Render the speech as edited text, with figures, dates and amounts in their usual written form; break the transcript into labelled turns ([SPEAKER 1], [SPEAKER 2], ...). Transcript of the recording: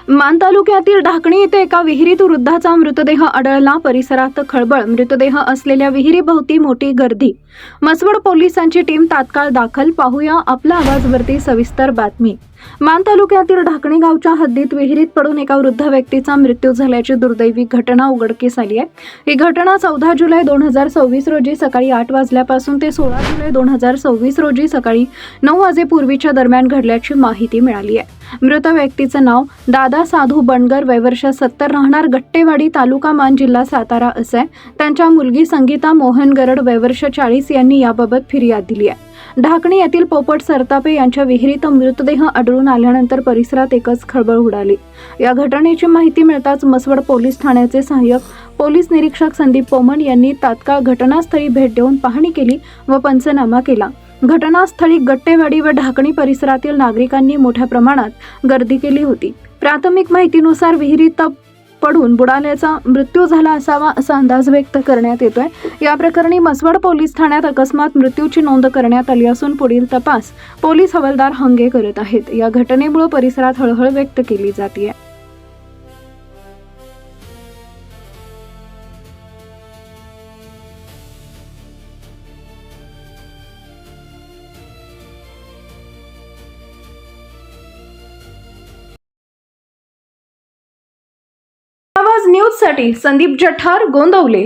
[SPEAKER 1] मान तालुक्यातील ढाकणी येथे एका विहिरीत वृद्धाचा मृतदेह आढळला. परिसरात खळबळ. मृतदेह असलेल्या विहिरीभोवती मोठी गर्दी. मसवड पोलिसांची टीम तात्काळ दाखल. पाहूया आपला आवाजवरती सविस्तर बातमी. मान तालुक्यातील ढाकणी गावच्या हद्दीत विहिरीत पडून एका वृद्ध व्यक्तीचा मृत्यू झाल्याची दुर्दैवी घटना उघडकीस आली आहे. ही घटना 14 जुलै 2026 रोजी सकाळी 8 वाजल्यापासून ते 16 जुलै 2026 रोजी सकाळी 9 वाजेपूर्वीच्या दरम्यान घडल्याची माहिती मिळाली आहे. मृत व्यक्तीचं नाव दादा साधू बनगर, वय वर्ष 70, राहणार गट्टेवाडी, तालुका मान, जिल्हा सातारा असं आहे. त्यांच्या मुलगी संगीता मोहन गरड, वय वर्ष 40 यांनी याबाबत फिर्याद दिली आहे. ढाकणी येथील पोपट सरतापे यांच्या विहिरीत मृतदेह आढळून आल्यानंतर परिसरात एकच खळबळ उडाली. या घटनेची माहिती मिळताच मसवड पोलीस ठाण्याचे सहाय्यक पोलीस निरीक्षक संदीप पोमण यांनी तात्काळ घटनास्थळी भेट देऊन पाहणी केली व पंचनामा केला. घटनास्थळी गट्टेवाडी व ढाकणी परिसरातील नागरिकांनी मोठ्या प्रमाणात गर्दी केली होती. प्राथमिक माहितीनुसार विहिरीत पडून बुडाल्याचा मृत्यू झाला असावा असा अंदाज व्यक्त करण्यात येतोय. या प्रकरणी मसवड पोलीस ठाण्यात अकस्मात मृत्यूची नोंद करण्यात आली असून पुढील तपास पोलीस हवालदार हंगे करत आहेत. या घटनेमुळे परिसरात हळहळ व्यक्त केली जाते. आवाज न्यूज साठी संदीप जठार, गोंदवले.